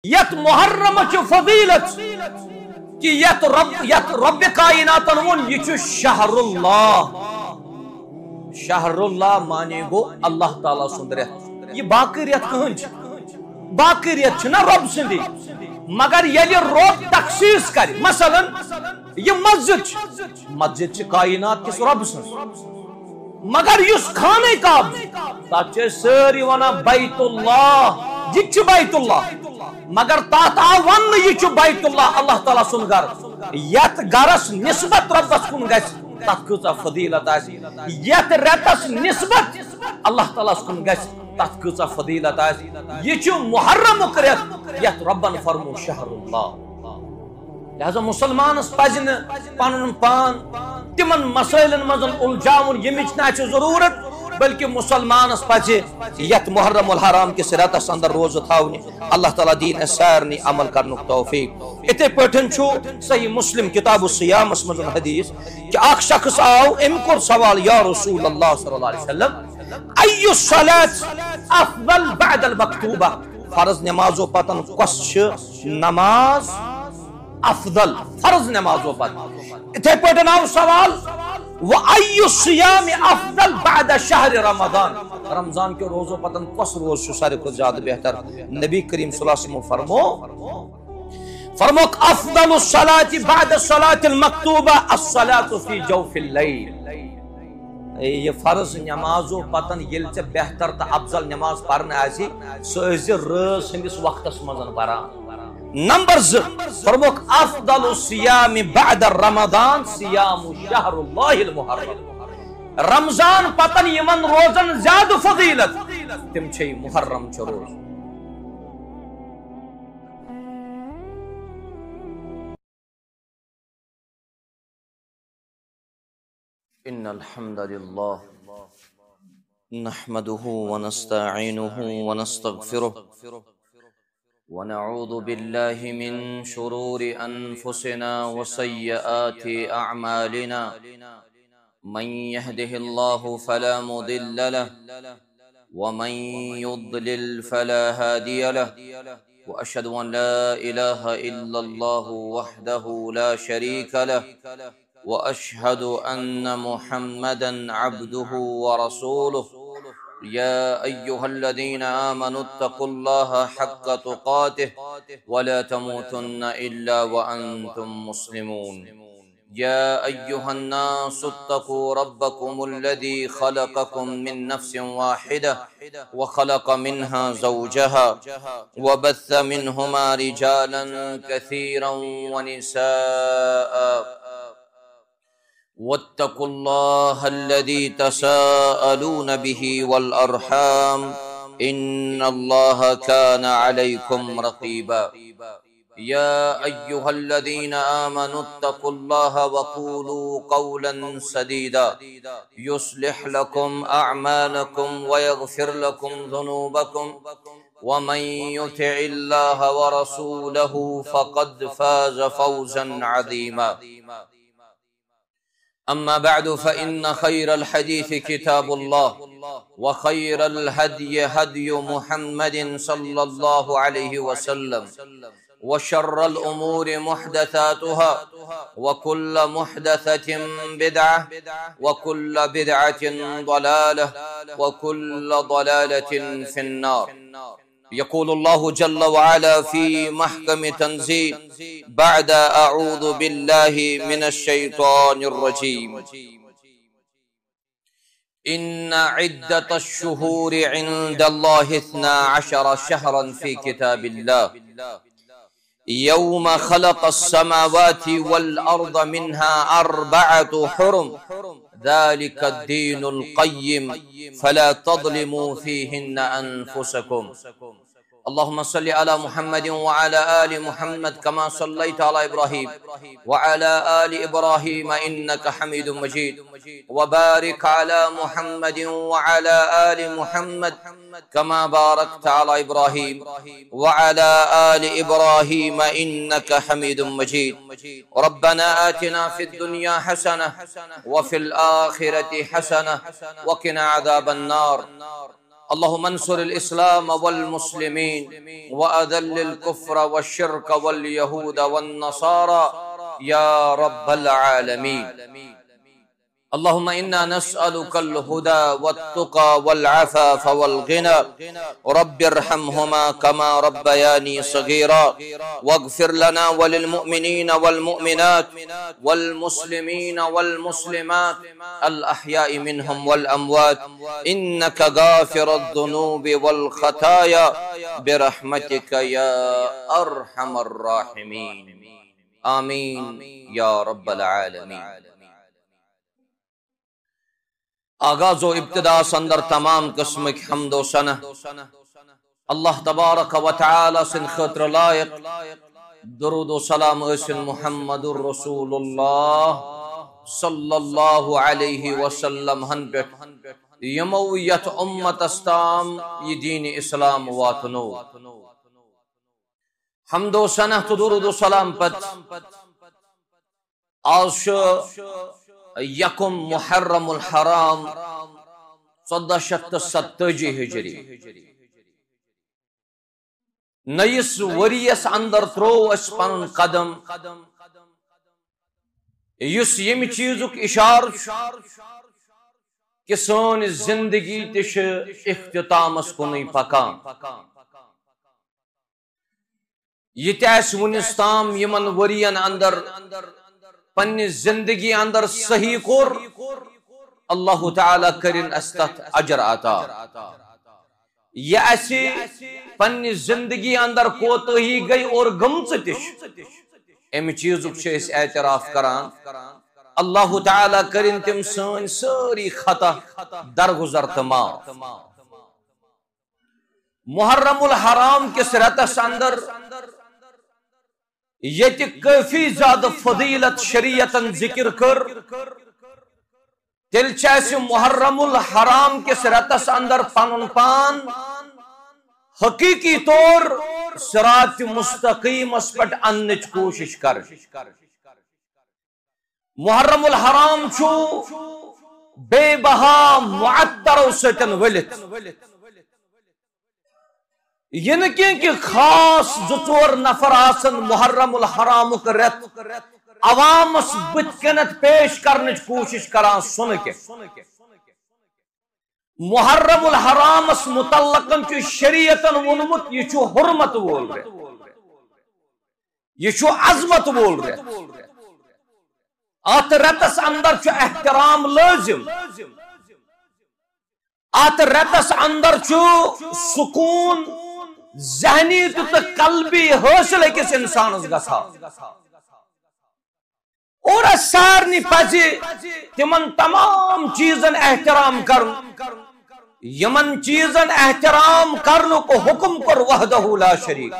یت محرم چ فضیلت کہ یت رب کائنات ون یہ شہر اللہ. شہر اللہ مانے گو اللہ تعالیٰ سند ریت. یہ باقی ریت کہن باقی ریت نا رب سندی مگر یل رب تخصیص کر مثلا یہ مسجد چھ کائنات کس رب سن مگر یس خانہ کعب تک ساری ونان بیت اللہ یہ بیت اللہ مگر تات آو ون یہ بیت اللہ اللہ تعالیٰ سن گر یت گرس نسبت ربس کن گژھِ تت کۭژاہ فضیلت آسہِ یت رٮ۪تس نسبت اللہ تعالیٰ کن گژھِ تت کۭژاہ فضیلت آسہِ یہ چھُ محرمُک رٮ۪ت یتھ ربن فرمو شہر اللہ. لہذا مسلمانس پزِ نہٕ پنُن پان تمن مسائلن مز الجھاون یمچ نہ چھ ضرورت بلکہ مسلمانس پزِ یتھ محرم الحرام کس رٮ۪تس اندر روزٕ تھاونہِ. اللہ تعالیٰ دین سارنٕے عمل کرنُک توفیق. اتھے پٲٹھۍ چھُ صحیح مسلم کتاب الصیامس مز حدیث کہ اکھ شخص آو ام کور سوال یا رسول اللہ صلی اللہ علیہ وسلم ای الصلاة افضل بعد المکتوبہ فرض نمازو پتن کس چھ نماز افضل فرض نمازو پتن. اتھے پٲٹھۍ آو سوال وَأَيُّ الصِّيَامِ أَفْضَلُ بَعْدَ شَهْرِ رمضان رمضان کے روزوں پتن کس روز چھُ ساروی کھۄتہٕ زیادٕ بہتر. نبی کریم صلی اللہ علیہ وسلم فرموک افضل الصلاة بعد الصلاة المکتوبہ الصلاة فی جوف الليل. یہ فرض نمازو پتن یل ژے بہتر تو افضل نماز پرن آسی سہ ٲسۍ زِ رٲژ ہٕنٛدِس وقتس منٛز پران. نمبر 2 فرموک افضل الصیام بعد رمضان صیام شہر اللہ المحرم رمضان پتن یمن روزن زیادہ فضیلت تم چھ محرم چھ روز. ان الحمد للہ نحمده ونستعینه ونستغفره ونعوذ بالله من شرور أنفسنا وسيئات أعمالنا من يهده الله فلا مضل له ومن يضلل فلا هادي له وأشهد أن لا إله إلا الله وحده لا شريك له وأشهد أن محمدا عبده ورسوله. يا أيها الذين آمنوا اتقوا الله حق تقاته ولا تموتن إلا وأنتم مسلمون. يا أيها الناس اتقوا ربكم الذي خلقكم من نفس واحدة وخلق منها زوجها وبث منهما رجالا كثيرا ونساء واتقوا الله الذي تساءلون به والأرحام إن الله كان عليكم رقيبا. يا أيها الذين آمنوا اتقوا الله وقولوا قولا سديدا يصلح لكم أعمالكم ويغفر لكم ذنوبكم ومن يطع الله ورسوله فقد فاز فوزا عظيما. أما بعد فإن خير الحديث كتاب الله وخير الهدي هدي محمد صلى الله عليه وسلم وشر الأمور محدثاتها وكل محدثة بدعة وكل بدعة ضلالة وكل ضلالة في النار. يقول الله جل وعلا في محكم تنزيل بعد أعوذ بالله من الشيطان الرجيم إن عدة الشهور عند الله 12 شهرا في كتاب الله يوم خلق السماوات والأرض منها 4 حرم ذلك الدين القيم فلا تظلموا فيهن أنفسكم. اللهم صل على محمد وعلى آل محمد كما صليت على إبراهيم وعلى آل إبراهيم إنك حميد مجيد وبارك على محمد وعلى آل محمد كما باركت على إبراهيم وعلى آل إبراهيم إنك حميد مجيد. ربنا آتنا في الدنيا حسنة وفي الآخرة حسنة وقنا عذاب النار. اللهم انصر الإسلام والمسلمين وأذل الكفر والشرك واليهود والنصارى يا رب العالمين. اللهم إنا نسألك الهدى والتقى والعفاف والغنى رب ارحمهما كما ربياني صغيرا واغفر لنا وللمؤمنين والمؤمنات والمسلمين والمسلمات الأحياء منهم والأموات إنك غافر الذنوب والخطايا برحمتك يا أرحم الراحمين. آمين يا رب العالمين. آغاز و ابتدا سندر تمام قسم کی حمد و ثنا اللہ تبارک و تعالی سن خاطر لائق درود و سلام اسن محمد الرسول اللہ صلی اللہ علیہ وسلم ہن پہ یمویت امت استام یہ دین اسلام واتنو. حمد و ثنا تو درود و سلام پت آج یکم محرم الحرام 1470 ہجری نئیس وریس اندر ترو اس پن قدم یس یم چیزک اشار کہ سون زندگی تش اختتامس کنی پکان. یہ تیس ونستام یمن ورین اندر پنی زندگی اندر صحیح کور اللہ تعالی کرن استت اجر عطا. یہ ایسی پنی زندگی اندر کوتاہی گئی اور گمچ تش ام چیزک چھ اس اعتراف کران اللہ تعالی کرن تم سن ساری خطا درگزر تمام. محرم الحرام کس رتس اندر یہ کافی زیادہ فضیلت شریعتن ذکر کر تیل چیسے محرم الحرام کے رتس اندر پنن پان حقیقی طور صراط مستقیم اس پٹ انچ کوشش کر. محرم الحرام چھو بے بہا معطر ستن ولت یہ نکیں کہ خاص زور نفر آسن محرم الحرام رت عوامس بتکنت پیش کرنے کوشش کران سن کے محرم الحرام متعلقن کی شریعتن ونمت یہ چھو حرمت بول رہے یہ چھو عظمت بول رہے. آت رتس اندر چھو احترام لازم. آت رتس اندر چھو سکون ذہنی تو قلبی حاصل کس انسان گسا اور سارنی پزی تمن تمام چیزن احترام کرن یمن چیزن احترام کرنو کو حکم کر وحدہ لا شریک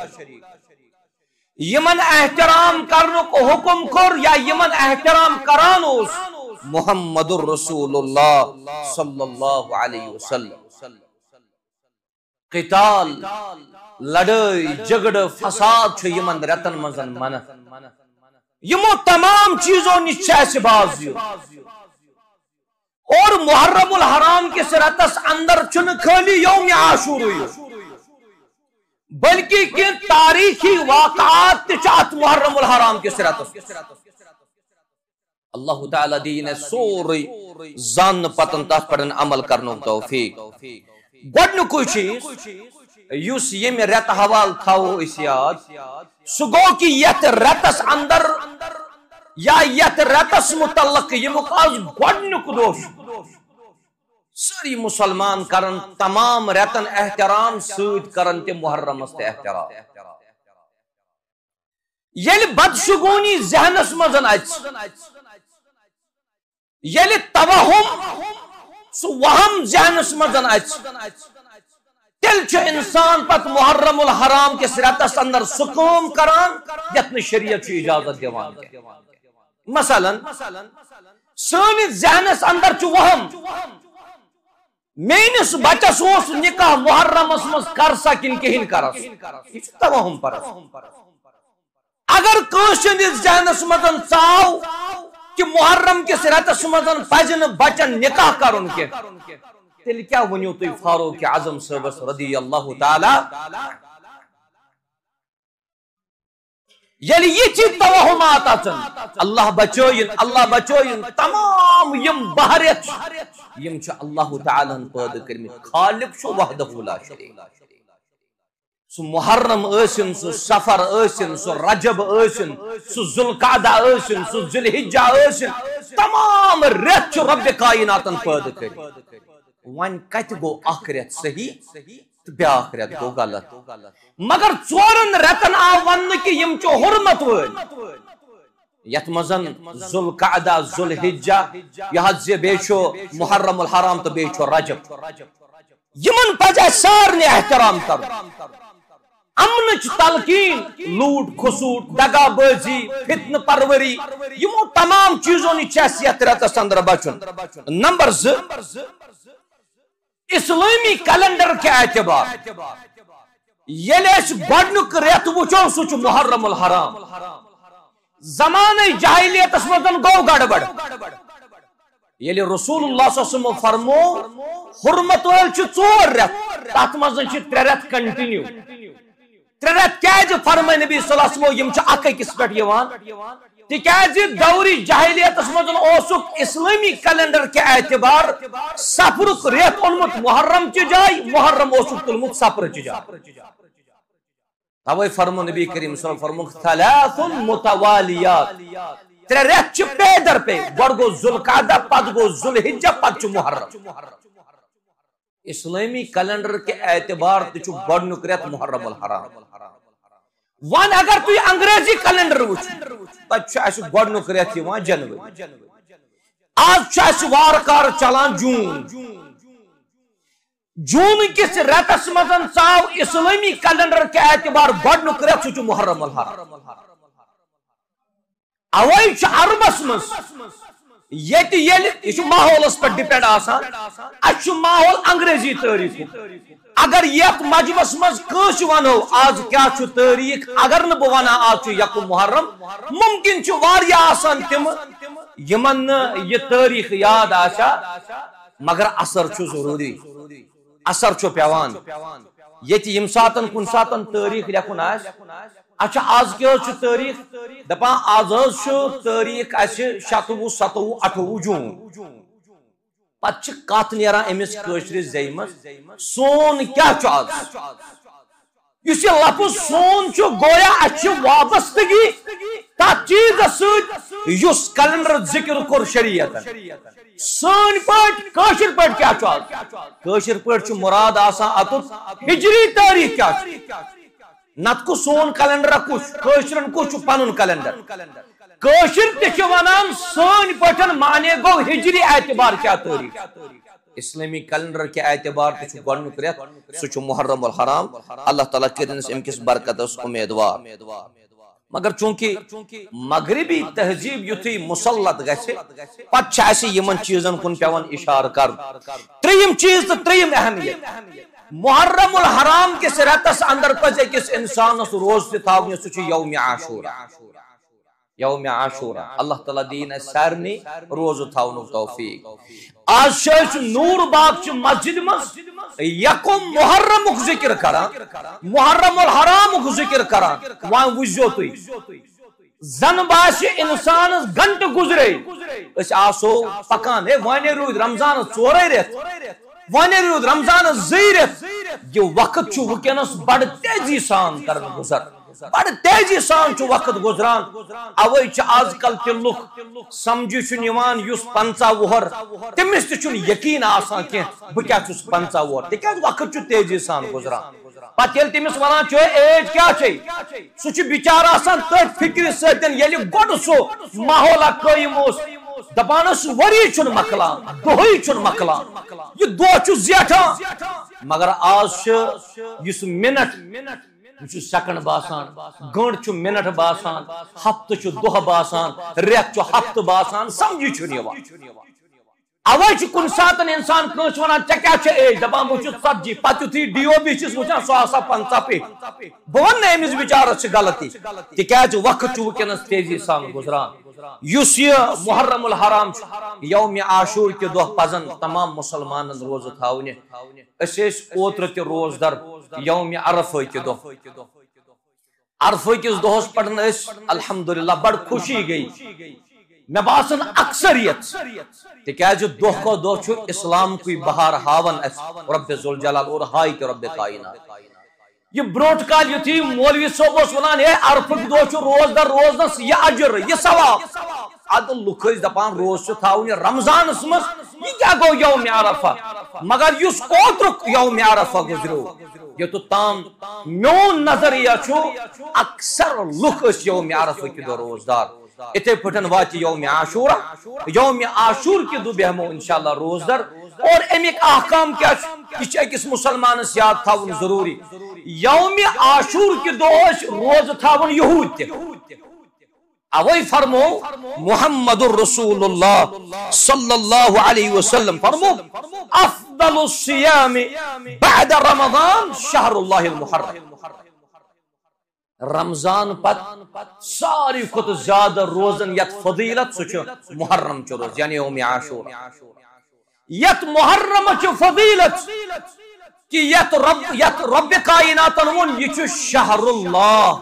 یمن احترام کرنو کو حکم کر یا یمن احترام کرانوس محمد الرسول اللہ صلی اللہ علیہ وسلم. قتال لڑائی جھگڑ فساد چھ یمن رتن منزن من یمو تمام چیزوں نچ باز اور محرم الحرام کے رتس اندر چن خالی یوم عاشورہ بلکہ کہ تاریخی واقعات چاہت محرم الحرام کے رتس اللہ تعالی دین سوری زان پتن تاث پڑن عمل کرنو توفیق. گوڑنو کوئی چیز یوس یہ میں رت حوال تھاو اس یاد سگو کی یت رتس اندر یا یت رتس متعلق یہ مقاز گوڑنو کو دوش ساری مسلمان کرن تمام رتن احترام سود کرن تے محرم است احترام. یل بدشگونی ذہنس مزن اچ یل توہم سو وہم ذہنس مزن اچ تیل چھ انسان پت محرم الحرام کے رتس اندر سکوم کران یتن شریعت چھ اجازت دیوان. مثلا سانی ذہنس اندر چھ وہم مینس بچس اس نکاح محرم اسمس کر سکن کہن کرس یہ توہم پر. اگر کانسند ذہنس مزن ژاو کہ محرم کس رتس مزن پزن بچن نکاح کرن کے تیل کیا ونیو تُہۍ فاروق اعظم صٲبس رضی اللہ تعالی یعنی یہ چیز توہمات اچن اللہ بچوین تمام یم بہرت یم چھ اللہ تعالی پید کرمت خالق چھو وحدہ لا شریک سو محرم ٲسِن سو سفر ٲسِن سو رجب ٲسِن سو ذوالقعدہ ٲسِن سو ذوالحجہ ٲسِن تمام رٮ۪تھ چھُ رب کائناتن پید کرمت وۄنۍ کتہِ گوٚو اکھ رٮ۪تھ صحیح تہٕ بیٛاکھ رٮ۪تھ گوٚو غلط مگر ژورن رٮ۪تن آو وننہٕ کہِ یِم چھِ حرمت وٲلۍ یتھ منٛز ذوالقعدہ ذوالحجہ یہِ حظ یہِ بیٚیہِ چھُ محرم الحرام تہٕ بیٚیہِ چھُ رجب یمن پزِ اسہِ سارنٕے احترام کرُن امنچ تلقین لوٹ خسوٹ دگا بازی فتنہ پروری یمو تمام چیزوں نش یتھ رتس اندر بچن نمبر 2 اسلامی کیلنڈر کے اعتبار ییٚلہِ أسۍ گۄڈنیُک رٮ۪تھ وٕچھو سُہ چھُ محرم الحرام زمانہ جاہلیتس منٛز گوٚو گڑبڑ ییٚلہِ رسول اللہ صلی اللہ علیہ وسلم فرمو حرمت وٲلۍ چھِ 4 رٮ۪تھ تتھ منٛز چھِ 3 رٮ۪تھ کنٹِنیو 3 رٮ۪تھ کیازِ فرمٲے نبی صلی اللہ علیہ وسلم یم چھِ اکھ أکِس پٮ۪ٹھ یِوان تِکیازِ دورِ جاہلیتس منٛز اوسُکھ اسلٲمی کیلنڈر کے اعتبار سفرُک رٮ۪تھ اوٚنمُت محرم چہِ جایہِ محرم اوسُکھ تُلمُت سفرٕچہِ جایہِ توے فرمو نبی کریم صلی اللہ علیہ وسلم 3 متوالیات 3 رٮ۪تھ چھِ پے در پے گۄڈٕ گوٚو ذوالقعدہ پتہٕ گوٚو ذوالحجہ پتہٕ چھُ محرم اسلامی کیلنڈر کے اعتبار تہِ چھُ گۄڈنیُک رٮ۪تھ محرم الحرام وۄنۍ اگر تُہۍ انگریزی کیلنڈر وٕچھِو تتہِ چھُ اسہِ گۄڈنیُک رٮ۪تھ یِوان جنؤری آز چھُ اسہِ وارٕ کارٕ چلان جوٗن کِس رٮ۪تس منٛز ژاو اسلامی کیلنڈر کے اعتبار گۄڈنیُک رٮ۪تھ سُہ چھُ محرم الحرام اوے چھُ عربس منٛز ییٚتہِ ییٚلہِ یہِ چھُ ماحولس پٮ۪ٹھ ڈِپینڈ آسان اسہِ چھُ ماحول انگریزی تٲریٖخُک اگر یتھ مجمس منٛز کٲنٛسہِ ونو آز کیاہ چھُ تٲریٖخ اگر نہٕ بہٕ ونہا آز چھُ 1 محرم ممکن چھُ واریاہ آسان تِم یِمن نہٕ یہِ تٲریٖخ یاد آسیا مگر اثر چھُ ضروٗری اثر چھُ پیوان ییٚتہِ ییٚمہِ ساتن کُنہِ ساتن تٲریٖخ لیکھُن آسہِ اچھا آز کیا چھُ تٲریٖخ دپان آز حظ چھُ تٲریٖخ اسہِ 27 27 28 جوٗن پتہٕ چھِ کتھ نیران أمِس کٲشرِس زیٚیہِ منٛز سون کیاہ چھُ آز یُس یہِ لفظ سون چھُ گویا اسہِ چھِ وابستگی تتھ چیٖزس سۭتۍ یُس کیلنڈر ذکر کوٚر شریعتن سٲنۍ پٲٹھۍ کٲشِر پٲٹھۍ کیاہ چھُ آز کٲشِر پٲٹھۍ چھُ مُراد آسان اتُت ہجری تٲریٖخ کیاہ چھُ نت کو سون کیلنڈر کُس کٲشرن کُس چھُ پنُن کیلنڈر کٲشِر تہِ چھِ ونان سٲنۍ پٲٹھۍ معنی گوٚو ہجری اعتبار کیاہ تٲریٖخ اسلامی کیلنڈر کے اعتبار تہِ چھُ گۄڈنیُک رٮ۪تھ سُہ چھُ محرم الحرام اللہ تعالیٰ کٔرِنس امہِ کِس برکتس اُمیدوار مگر چونکہ مغربی تہذیب یُتھُے مُسلط گژھِ پتہٕ چھِ اسہِ یِمن چیٖزن کُن پیوان اِشارٕ کرُن 3یِم چیٖز تہٕ 3یِم اہمیت محرم الحرام کس رٮ۪تس اندر پزِ أکِس انسانس روز تہِ تھاونہِ سُہ چھُ یومِ عاشورہ اللہ تعالیٰ دِیِن اسہِ سارنٕے روزٕ تھاونُک توفیق آز چھِ أسۍ نوٗر باغ چہِ مسجد منٛز 1 محرمُک ذکر کران محرم الحرامُک ذکر کران وۄنۍ وٕچھزیو تُہۍ زن باسہِ انسانس گنٹہٕ گُزرے أسۍ آسو پکان ہے وۄنۍ روٗدۍ رمضانس 4 رٮ۪تھ وۄنۍ روٗد رمضانس 2 رٮ۪تھ یہِ وقت چھُ وٕنکیٚنس بڑٕ تیزی سان کران گُزر بڑٕ تیزی سان چھُ وقت گُزران اوے چھِ آز کل تہِ لُکھ سمجھی چھُنہٕ یِوان یُس 50 وُہر تٔمِس تہِ چھُنہٕ یقیٖن آسان کینٛہہ بہٕ کیاہ چھُس 50 وُہر تِکیازِ وقت چھُ تیزی سان گُزران پتہٕ ییٚلہِ تٔمِس ونان چھُ ایج کیاہ چھے سُہ چھُ بِچارٕ آسان تٔتھۍ فِکرِ سۭتۍ ییٚلہِ گۄڈٕ سُہ ماحولا قٲیِم اوس دپان ٲس ؤری چھُنہٕ مۄکلان دۄہٕے چھُنہٕ مۄکلان یہِ دۄہ چھُ زیٹھان مگر آز چھُ یُس مِنٹ یہِ چھُ سیکنڈ باسان گٲنٛٹہٕ چھُ مِنٹ باسان ہفتہٕ چھُ دۄہ باسان رٮ۪تھ چھُ ہفتہٕ باسان سمجھی چھُنہٕ یِوان اوے چھُ کُنہِ ساتہٕ انسان کٲنٛسہِ ونان ژےٚ کیاہ چھےٚ ایج دپان بہٕ چھُس 40 پتہٕ یُتھُے DOB چھِس وٕچھان سُہ آسان 50 پیٚٹھۍ بہٕ ونہٕ نہٕ أمِس بِچارس چھِ غلطی تِکیازِ وقت چھُ وٕنکیٚنس تیزی سان گُزران یس یہ محرم الحرام یوم عاشور کے دہ پزن تمام مسلمان روز تھاونہ اس اوتر تہ روز در یوم عرفہ کے دہ عرفہ کس دہس پڑھن الحمدللہ بڑ خوشی گئی میں باسن اکثریت تکیاز دہ کو دہ چھ اسلام کوئی بہار ہاون اس رب ذوالجلال اور ہائی تہ رب کائنات یہ بروٹ کال یتھی مولوی صاحب اس ونان ہے عرفہ دہ چھ روز در روزنس یہ اجر یہ ثواب اد لوک دپان روز چھ تھاون رمضان اس مز یہ کیا گو یوم عرفہ مگر اس اوترک یوم عرفہ گزرو یہ تو تام میون نظریہ چھو اکثر لوک اس یوم عرفہ کی دہ روزدار اتھے پٹن وات یوم عاشورہ یوم عاشور کی دہ بہمو انشاءاللہ روزدر اور امیک احکام کیا یہ اکس مسلمان یاد تھاون ضروری یوم عاشور کی دہ روز تھاون یہود تہ اوئی فرمو محمد الرسول اللہ صلی اللہ علیہ وسلم فرمو افضل الصیام بعد رمضان شہر اللہ المحرم رمضان پت ساری کھت زیادہ روزن یت فضیلت سچ محرم چ روز یعنی یوم عاشور یت محرم چ فضیلت کہ یت رب کائنات ون یہ شہر اللہ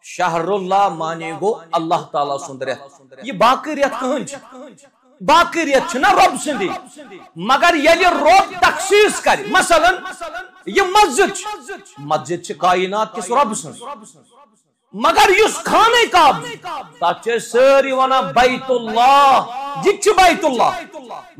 شہر اللہ مانے گو اللہ تعالیٰ سند ریت یہ باقی ریت کہن باقی ریت چھنا رب سندی مگر یلی رب تخصیص کر مثلا یہ مسجد چھ کائنات کس رب سند مگر یس خانہ کعب تات چھ ساری ونا بیت اللہ یہ چھ بیت اللہ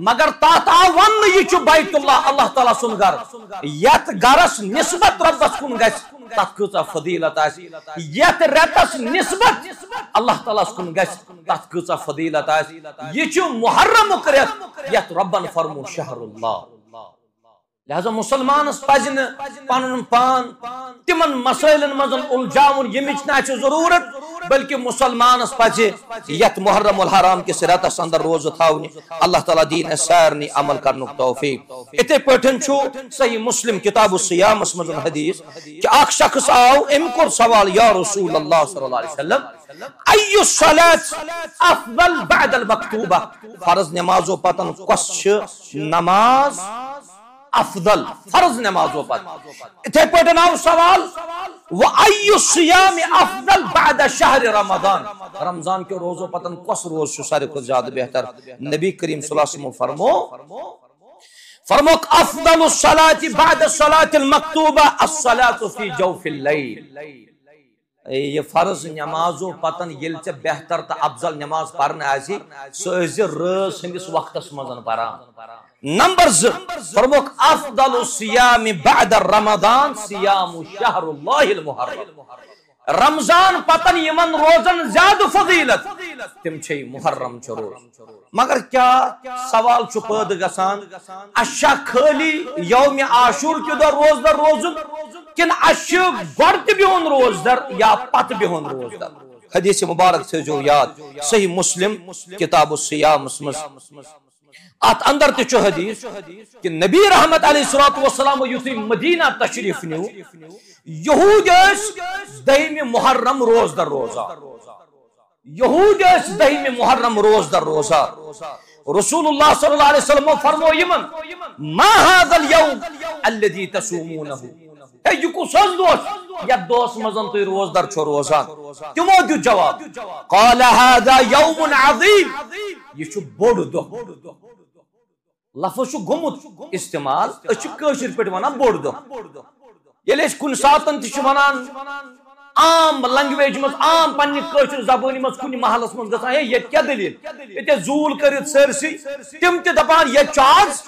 مگر تات آو ون یہ چھ بیت اللہ اللہ تعالیٰ سند گر یت گرس نسبت ربس کن گس تات کۭژاہ فضیلت آسہِ یتھ رٮ۪تس نسبت اللہ تعالیٰ کُن گژھِ تتھ کۭژاہ فضیلت آسہِ یہ چھُ محرمُک رٮ۪تھ یتھ رۄبن فرمو شہر اللہ لہذا مسلمانس پزِ نہٕ پنُن پان تمن مسائلن منٛز الجاوُن ییٚمِچ نہٕ اَسہِ ضروٗرت بلکہ مسلمانس پزِ یتھ محرم الحرام کس رٮ۪تس اندر روزٕ تھاونہِ اللہ تعالیٰ دین اسہِ سارنٕے عمل کرنُک توفیق اِتھے پٲٹھۍ چھُ صحیح مسلم کتاب الصیامس منٛز حدیث کہ اکھ شخص آو أمۍ کوٚر سوال یا رسول اللہ صلی اللہ علیہ وسلم ای الصلاة افضل بعد المکتوبہ فرض نمازو پتن کۄس چھِ نماز افضل فرض نمازو پت اتھے پٲٹھۍ آو سوال وَأَيُّ الصِّيَامِ أَفْضَلُ بَعْدَ شَهْرِ رمضان رمضان کے روزوں پتن کس روز چھُ ساروی کھۄتہٕ زیادٕ بہتر نبی کریم صلی اللہ علیہ وسلم فرموک افضل الصلاة بعد الصلاة المکتوبہ الصلاة فی جوف اللیل یہ فرض نمازو پتن یل چھ بہتر تو افضل نماز پرن آسی سو ٲسۍ رٲژ ہٕنٛدِس وقتس منٛز پران نمبر 2 فرموک افضل الصیام بعد رمضان صیام شہر اللہ المحرم رمضان پتن یمن روزن زیادہ فضیلت تم چھ محرم چھ روز مگر کیا سوال چھ پٲدٕ گژھان اشا خالی یوم عاشور کی دہ روز در روزن کن اش گۄڈٕ تہِ بہن روز در یا پتہ بہن روز در حدیث مبارک تھٲیزیو یاد صحیح مسلم کتاب الصیامس منٛز ات اندر تہ حدیث کہ نبی رحمت علیہ الصلوۃ والسلام یُتھُے مدینہ تشریف نیو یہود دہمِ محرم روز در روزہ یہود دہمِ محرم روز در روزہ رسول اللہ صلی اللہ علیہ وسلم فرمو یمن ما هذا اليوم الذي تصومونه اے یہ کس دوس یا دوس مزن تو روز در چھو روزہ تمو دیو جواب قال هذا يوم عظیم یہ چھو بوڑ دو لفظ گومت استعمال کشر پہ ونان بوڑ دہ یل کن ساتن تنان عام لنگویج مز عام پنہ کشر زبانی مز کن محلس مز گا ہے یہ کیا دلیل یہ زول کرت سرسی تم تہ دپان یہ چاز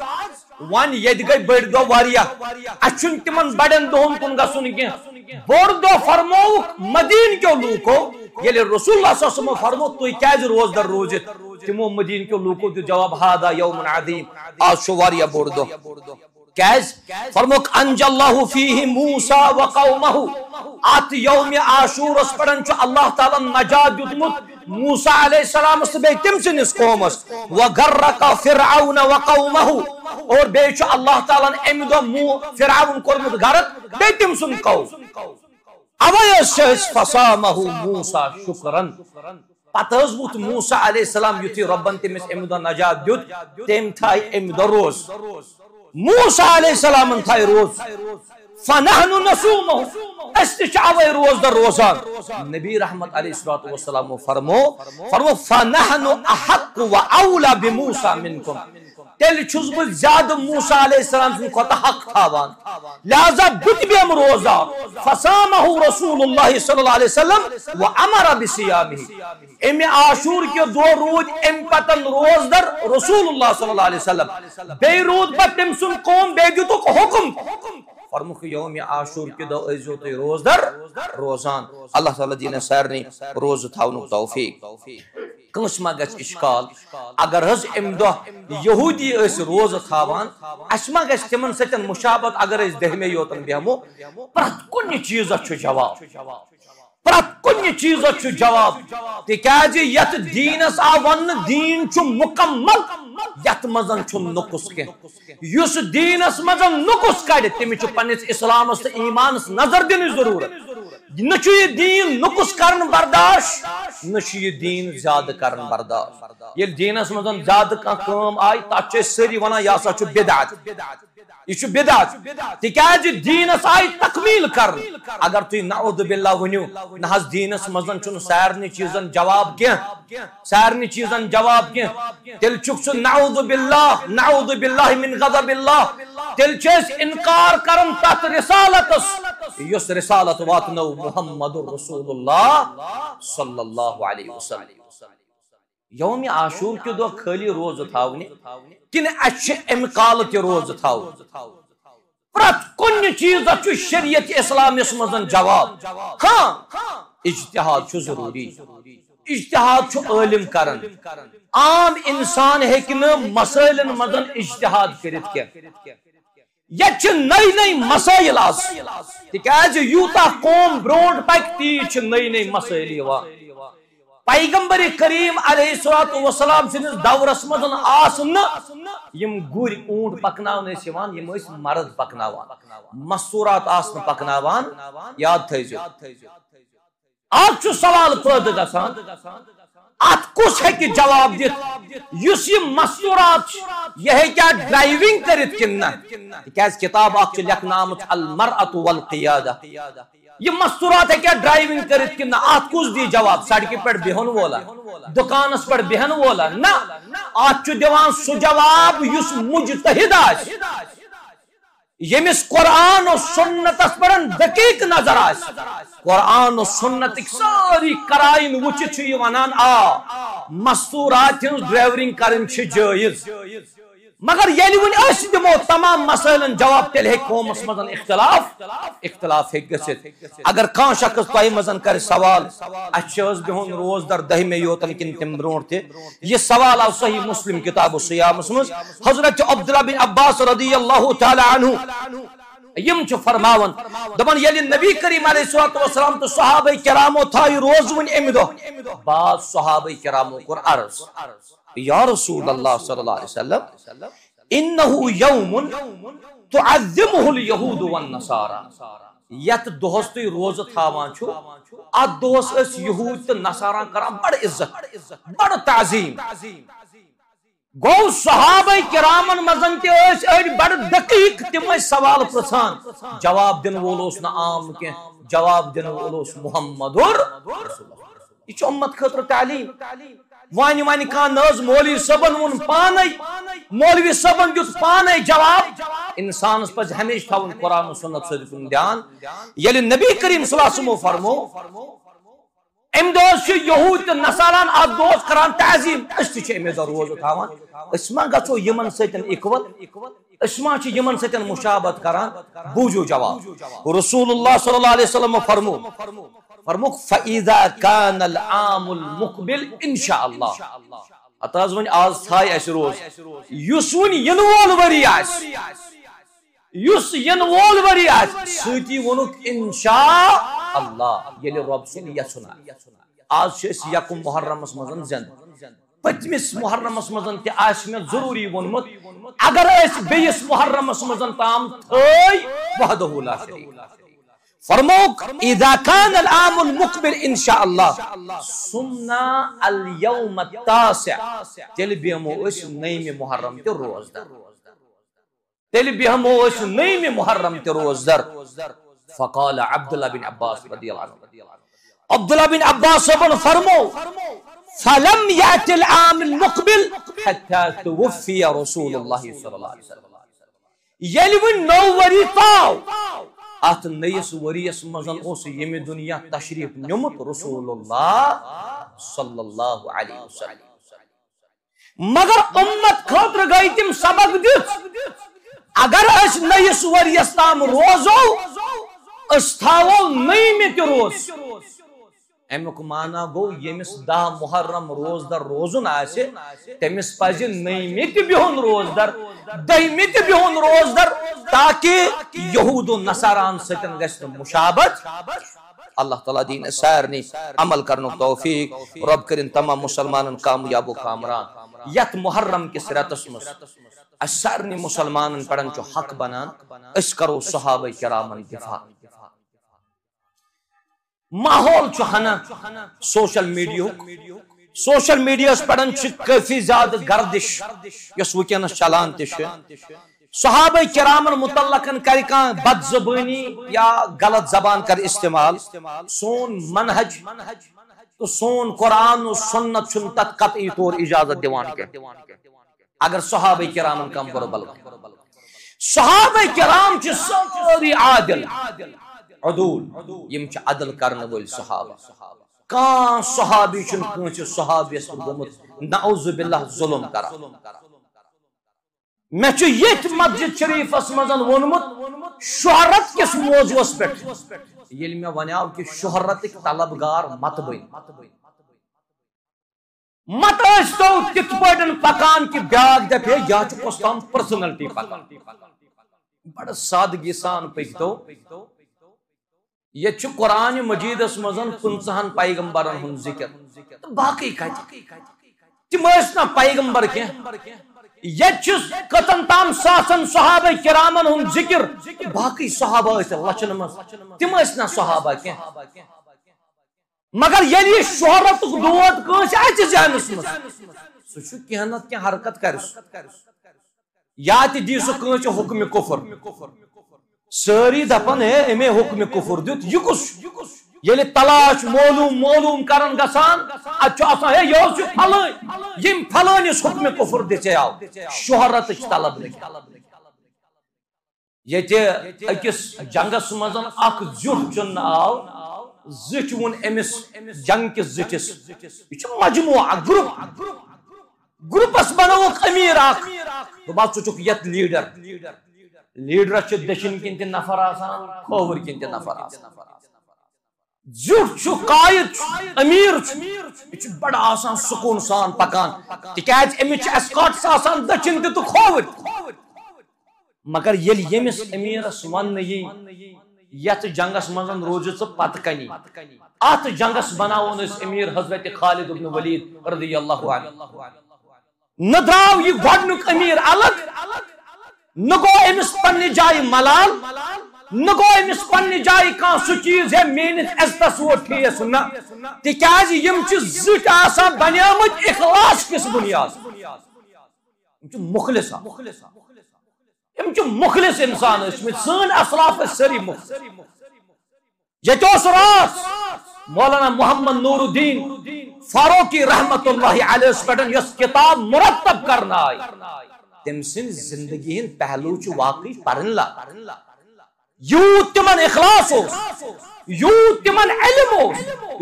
ون یہ گئی بڑ دہ واریاہ اچھن تمن بڑن دہن کن گھن کی بوڑ دہ فرموک مدین کیو لوکو یل رسول اللہ صلی اللہ علیہ وسلم فرمو تھی کیاز روز در روزت تمو مدین کے لوکو دیو جواب ہادا یوم عظیم آج شو واریاہ بوڑ دہ کیز فرموک انجا اللہ فیہ موسیٰ وقومہ آت یوم عاشور اس پڑھن چو اللہ تعالیٰ نجات دیتمت موسیٰ علیہ السلام اس بے تم سے نس قوم اس وغرق فرعون وقومہ اور بے چو اللہ تعالیٰ امدو فرعون کرمت غرق بے تم سن قوم اوائے شہس فصامہ موسیٰ شکرن پتہ بوت موسیٰ علیہ السلام یتھی ربن تمس امہ دہ نجات دیت تم تھائی امہ دہ روز موسیٰ علیہ السلام تھائی روز فنحن نصومہ اس تہ اوے روز در روزان نبی رحمت علیہ السلام فرمو فنحن احق و اولا بموسیٰ منکم تیل چھس بہ زیادہ موسیٰ علیہ السلام سن کھوتہ حق تھاوان لہذا بت بیم روزہ فصامہ رسول اللہ صلی اللہ علیہ وسلم و امر بصیامہ امی عاشور کے دو رود ام پتن روز در رسول اللہ صلی اللہ علیہ وسلم بے رود پت تم سن قوم بے دیتو حکم فرموک یوم عاشور کے دو ازیو تی روز در روزان اللہ تعالیٰ دین سارنی روز تھاونو توفیق کنس ما گژھِ اشکال اگر حض ام دہ یہودی اس روز تھاوان اس ما گژھِ تمن سۭتۍ مشابت اگر اس دہمے یوتن بیہمو پرٛٮ۪تھ کُنہِ چیٖزس چھُ جواب پرٛٮ۪تھ کُنہِ چیٖزس چھُ جواب تِکیازِ یتھ دیٖنس آو وننہٕ دیٖن چھُ مکمل یتھ منٛز چھُنہٕ نقص کینٛہہ یُس دیٖنس منٛز نقص کڑِ تٔمِس چھُ پننِس اسلامس تہٕ ایٖمانس نظر دِنٕچ ضروٗرت نہ چھُ یہِ دیٖن نقص کرن برداشت نہ چھُ یہِ دیٖن زیادٕ کرن برداشت ییٚلہِ دیٖنس منٛز زیادٕ کانٛہہ کٲم آیہِ تتھ چھِ أسۍ سٲری ونان یہِ ہسا چھُ بدعت یہ چھُ بدعت تِکیازِ دیٖنس آیہِ تکمیٖل کرنہٕ اگر تُہۍ نعوذ باللہ ؤنِو نہ حظ دیٖنس منٛز چھُنہٕ سارنٕے چیٖزن جواب کینٛہہ سارنٕے چیٖزن جواب کینٛہہ تیٚلہِ چھُکھ ژٕ نعوذ باللہ من غضب اللہ تیٚلہِ چھِ أسۍ انکار کران تتھ رسالتس یُس رسالت واتنو محمد رسول اللہ صلی اللہ علیہ وسلم یوم عاشور کے دہ خالی روز تھاونہِ کن اچھے ام کال تہ روز تھاو پرت کن چیزس چھ شریعت اسلامس مزن جواب ہاں اجتہاد چھ ضروری اجتہاد چھ عالم کرن عام انسان ہیکہ مسائلن مزن اجتہاد کرت کی یہ نئی نئی مسائل آس تکیاز یوتا قوم برونٹ پک تیز نئی نئی مسائل یوان پیغمبر کریم علیہ السلام سنس دورس مزن آسن یم گر اونٹ پکناون یوان یم مرد پکناوان مستورات آسن پکناوان یاد تھیزو آج سوال پید گژھان ات کس ہیکہ جواب دت یس یہ مستورات یہ ہیکیا ڈرائیونگ کرت کن نہ تکیاز کتاب اخ لکھنہ آمت المرأة والقیادہ یہ مستورات ہے کیا ڈرائیونگ کرت کہ نہ آت کس دی جواب سڑکی پر بہن وولا دکانس پر بہن وولا نہ آت چو دیوان سو جواب یس مجتہد آس یمس قرآن و سنت اس پر دقیق نظر آس قرآن و سنت ساری کرائن وچ چھ ونان مستورات ڈرائیونگ کرن چھ جائز مگر یلی ون اس دمو تمام مسائلن جواب تیل ہے قومس مزن اختلاف ہے گژھت اگر کان شخص تہ مزن کر سوال اچھا بہن روز در دہمے یوتن کن تم برونٹ تہ یہ سوال آو صحیح مسلم کتاب الصیام مز حضرت عبداللہ بن عباس رضی اللہ تعالی عنہ یم چھ فرماون دپن یلی نبی کریم علیہ السلام تو صحابہ کرامو تھائی روز ون امہ دہ بعض صحابہ کرامو کور عرض یا رسول اللہ صلی اللہ علیہ وسلم انہو یوم تعظمہ الیہود والنصارى یت دہس تی روز تھاوان چھو ات دہس اس یہود تو نصارا کران بڑ عزت بڑ تعظیم گو صحابہ کرامن مزن تے اس بڑ دقیق تم سوال پرسان جواب دن وولوس نہ عام کے جواب دن وولوس محمد رسول اللہ یہ امت خاطر تعلیم وانی وانی کان ناز مولوی صبن ون پانے مولوی صبن دیت پانے جواب انسان پر ہمیشہ تھاون قرآن و سنت سے دھیان یلی نبی کریم صلی اللہ علیہ وسلم فرمو ام دوس یہود نصاران ات دوس کران تعظیم اس چھ ام روز تھاوان اسما گچو یمن سیتن اکول اسما چھ یمن سیتن مشابہت کران بوجو جواب رسول اللہ صلی اللہ علیہ وسلم فرمو فرموک فَإِذَا كَانَ الْعَامُ الْمُقْبِلِ اِنشَاءَاللَّهِ اتاز ون آز تھائی اس روز یس ون ینوال وری آس یس ینوال وری آس سوتی ونک انشاءاللہ یلی رب سن یسنا آز چھ یکم محرم مزن زند پتمس محرم مزن تی آس میں ضروری ونمت اگر اس بیس محرم مزن تام تھائی وحدہ لا شریک فرموک اذا کان العام المقبل انشاءاللہ سمنا اليوم التاسع تیل بیہمو اس نیم محرم تی روز در تیل بیہمو اس نیم محرم تی روز در فقال عبداللہ بن عباس رضی اللہ عنہ عبداللہ بن عباس بن فرمو فلم یأت العام المقبل حتی توفی رسول اللہ صلی اللہ علیہ وسلم یلون نو وری تاو ات نیس وریس مزن اس یم دنیا تشریف نمت رسول اللہ صلی اللہ علیہ وسلم مگر امت خاطر گئی تم سبق دیت اگر اس نیس وریس تام روزو اس تھاو نئی میں تی روز امیک مانا گو یمس 10 محرم روز در روزن آسے تمس پزِ نئی میں تی بہن روز در 10 میں تی بہن روز در تاکہ یہود و نصاران ستن گشت مشابت اللہ تعالیٰ دین سارنی عمل کرنو توفیق رب کرن تمام مسلمان کامیاب و کامران یت محرم کس رتس مس سارنی مسلمان پڑھن چو حق بنان اس کرو صحابہ کرامن دفاع ماحول چو ہنا سوشل میڈیا پڑھن چھ کافی زیادہ گردش یس وکنس چلان تش صحابہ کرامن متعلقن کر کان بد زبانی یا غلط زبان کر استعمال سون منہج تو سون قرآن و سنت چھن تت قطعی طور اجازت دیوان کے اگر صحابہ کرامن کم برو بل صحابہ کرام چھ ساری عادل عدول یم چھ عدل کرنے ول صحابہ کان صحابی چھن کانچ صحابی اس گومت نعوذ باللہ ظلم کرا میں چھ یہ مسجد شریف اس مزن ونمت شہرت کس موضوعس پہ یل میں ونیاو کہ شہرت طلبگار مت بن مت تو تت پٹن پکان کہ بیاگ دپے یا چھ کستام پرسنلٹی پکان بڑا سادگی سان پکتو یہ چھ قرآن مجید اس مزن 50 پیغمبرن ہن ذکر باقی کت تم نا پیغمبر کی یہ چھ کتن تام ساسن صحابہ کرامن ہن ذکر باقی صحابہ لچن مز تم نا صحابہ کی مگر یلی شہرت دود کانس اچ جانس مز سہ کینہ نت کی حرکت کرس یا تی دی سہ کانس حکم کفر ساری دپن ہے امی حکم کفر دیت یہ کس یلی تلاش معلوم کرن گسان اچھو آسان ہے یہ چھ پھلان یم پھلان اس حکم کفر دیتے آو شہرت طلب لگی یہ تے اکس جنگس مزن اک زیٹ چن آو زیٹ ون امس جنگ کس زیٹس یہ چھ مجموعہ گروپس بنوک امیر اک تو بات چھ یت لیڈر چھ دشن کن تے نفر آسان کھوور کن تے نفر آسان زیٹ چھ قائد امیر چھ بڑا آسان سکون سان پکان تکیاز امچ اسکاٹس آسان دشن تے تو کھوور مگر یل یمس امیرس ون یہ یت جنگس مزن روز پت کنی ات جنگس بناون اس امیر حضرت خالد بن ولید رضی اللہ عنہ نہ دراو یہ گۄڈنیُک امیر الگ نہ گو امس پنہ جائے ملال نہ گو امس پنہ جائے کان سہ چیز ہے میانس عزتس ووت ٹھیس نہ تکیاز یم چھ زٹ آسان بنیامت اخلاص کس بنیاد یم چھ مخلص یم چھ مخلص انسان اسمت سن اسلاف سری مخلص یتوس رات مولانا محمد نور الدین فاروقی رحمت اللہ علیہ پٹن یس کتاب مرتب کرنا آئی تم سن زندگی ہند پہلو چھ واقعی پرن لا یوت تمن اخلاص ہو یوت تمن علم ہو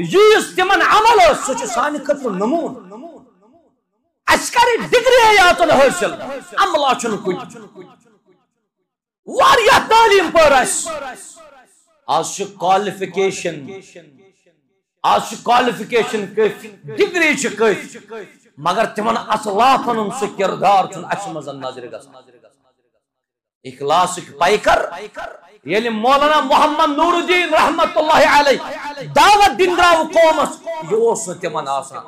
یوت تمن عمل ہو سو چھ سانی خطر نمون عسکری ڈگری یاتن حاصل عملہ چھن کچھ واریا تعلیم پر اس آج چھ کوالیفیکیشن کفی ڈگری چھ کفی مگر تمن اصلافن سہ کردار چھن اچھ مزن نظر گژھان اخلاصک پیکر یلی مولانا محمد نور الدین رحمت اللہ علیہ دعوت دن دراو قومس یہ اوس تمن آسان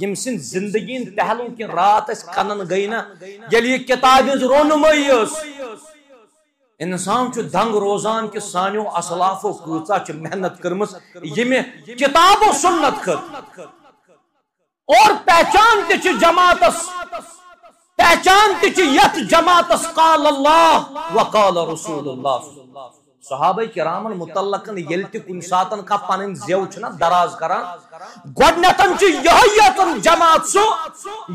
یم سن زندگی پہلو کن رات اس کنن گئی نا یلی کتاب رونمائی انسان چھ دنگ روزان کہ سانیو اسلافو کۭژاہ چھ محنت کرمس یمہ کتاب و سنت خط اور پہچان تہ چھ جماعتس پہچان تہ چھ یت جماعتس قال اللہ وقال رسول اللہ صحابہ کرامن متعلق یل تہ کن ساتن کا پن زیو چھنا دراز کران گۄڈنیتھن چھ یہی جماعت سو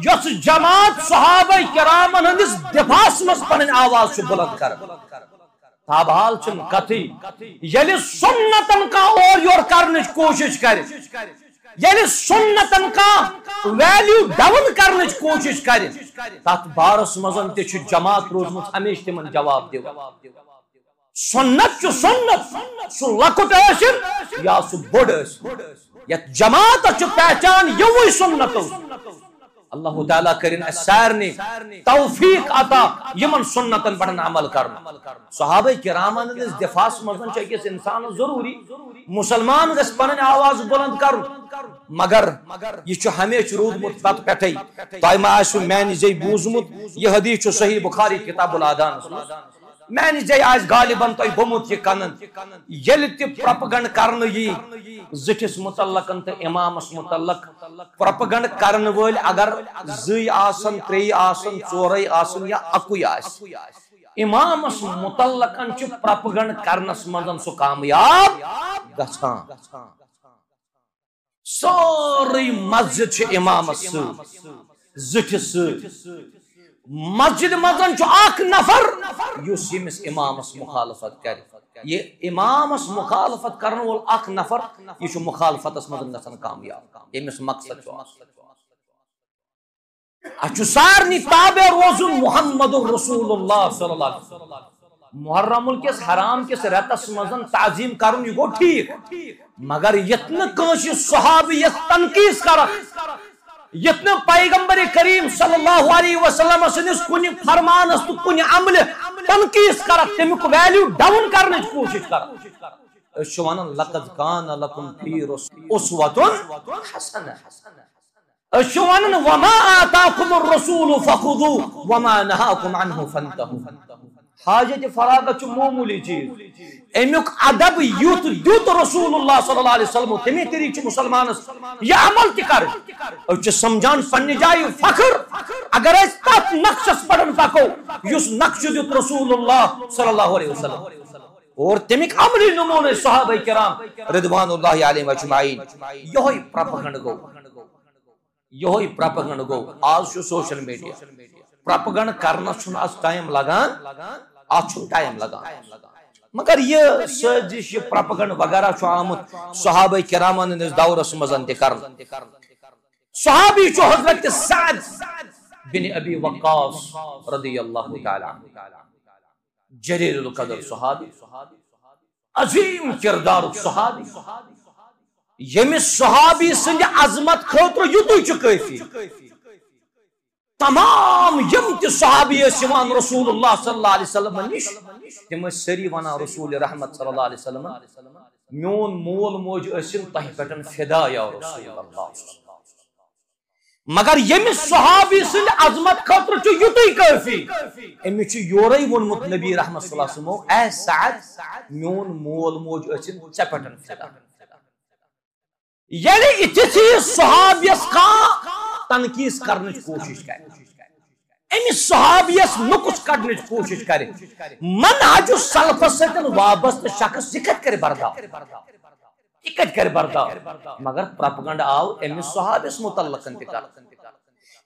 یس جماعت صحابہ کرامن ہندس دفاعس مز پن آواز چھ بلند کران تابحال چھن کتھی یل سنتن کا اور یور کرنچ کوشش کر یل سنتن کا ویلیو ڈاؤن کرنچ کوشش کر تات بارس مزن تہ چھ جماعت روزمت ہمیشہ تمن جواب دیو سنت چھ سنت سہ لکٹ ٲسِن یا سہ بوڑ ٲسِن یتھ جماعت چھ پہچان یوے سنت اللہ تعالیٰ کرن سارنی توفیق عطا یمن سنتن پڑھن عمل کرنا صحابہ کرامن ہندس دفاعس مزن چھ أکِس انسان ضروری مسلمان گژھِ پنن آواز بلند کرن مگر یہ چھ ہمیشہ روٗدمُت پتہٕ پٮ۪ٹھے تۄہہِ ما آسِوٕ میانہِ زے بوٗزمُت یہ حدیث چھُ صحیح بخاری کتاب الادانس منٛز میانہِ زے آسہِ غالباً تۄہہِ گوٚمُت یہِ کنن ییٚلہِ تہِ پروپگنڈ کرنہٕ یی زِٹھِس متعلقن تہٕ امامس متعلق پروپگنڈ کرن وٲلۍ اگر زٕے آسن ترٛیٚیہِ آسن ژورے آسن یا اکُے آسہِ امامس متعلقن چھُ پروپگنڈ کرنس منٛز سُہ کامیاب گژھان سورٕے مسجد چھِ امامس سۭتۍ زِٹھِس سۭتۍ مسجد مزن چھُ اکھ نفر یُس ییٚمِس امامس مخالفت کرِ یہ امامس مخالفت کرن وول اکھ نفر یہ چھُ مخالفتس منٛز گژھان کامیاب ییٚمِس مقصد چھُ آسان اَسہِ چھُ سارنٕے تابع روزُن محمد رسول اللہ صلی اللہ علیہ وسلم محرم الکس حرام کس رتس مزن تعظیم کرن یہ گو ٹھیک مگر یتن کٲنٛسہِ صحابیس تنقیٖد کرکھ یتن پیغمبر کریم صلی اللہ علیہ وسلم سندس کن فرمانس تو کن عمل تنقیٖد کرکھ تمیُک ویلیو ڈاؤن کرنٕچ کوشش کرکھ أسۍ چھِ ونان لقد کان لکم فی اسوۃ حسنہ أسۍ چھِ ونان وما آتاکم الرسول فخذوه وما نہاکم عنہ فانتہوا حاجت فراغت چھُ معمولی چیز امیُک ادب یُتھ دیُت رسول اللہ صلی اللہ علیہ وسلم تمی طریقہ چھُ مسلمانس یہ عمل تہِ کرٕنۍ أسۍ چھِ سمجھان پننہِ جایہِ فخر اگر أسۍ تتھ نقشس پٮ۪ٹھ پکو یُس نقشہٕ دیُت رسول اللہ صلی اللہ علیہ وسلم اور تمیُک عملی نمونہٕ صحابہ کرام رضوان اللہ علیہم اجمعین یہوے پروپگنڈ گوٚو یہوے پروپگنڈ گوٚو آز چھُ سوشل میڈیا پروپگنڈ کرنس چھُنہٕ آز ٹائم لگان آج چھُ ٹائم لگان مگر یہ سازش یہ پروپگنڈ وغیرہ چھُ آمُت صحابہ کرامن ہندس دورس منٛز تہِ کرنہٕ صحابی چھُ حضرت سعد بن ابی وقاص رضی اللہ تعالی عنہ جلیل القدر صحابی عظیم کردارُک صحابی ییٚمِس صحابی سٕنٛدِ عظمت خٲطرٕ یُتُے چھُ کٲفی تمام یم تہِ صحابی ٲسۍ یِوان رسول اللہ صلی اللہ علیہ وسلم نِش تِم ٲسۍ سٲری ونان رسول رحمت صلی اللہ علیہ وسلم میون مول موج ٲسِن تۄہہِ پٮ۪ٹھ فدا یا رسول اللہ مگر ییٚمِس صحابی سٕنٛدِ عظمت خٲطرٕ چھُ یُتُے کٲفی أمِس چھُ یورے ووٚنمُت نبی رحمت صلی اللہ علیہ وسلمو اے سعد میون مول موج ٲسِن ژےٚ پٮ۪ٹھ فدا ییٚلہِ یِتھِس صحابیس کانٛہہ تنقیٖد کرنٕچ کوشش کرِ أمِس صحابیس نقص کڑنٕچ کوشش کرِ منہج سلفس سۭتۍ وابستہٕ شخص یہِ کتہِ کرِ برداشت یہِ کتہِ کرِ برداشت مگر پروپگنڈ آو أمِس صحابیس متعلق تہِ کرنہٕ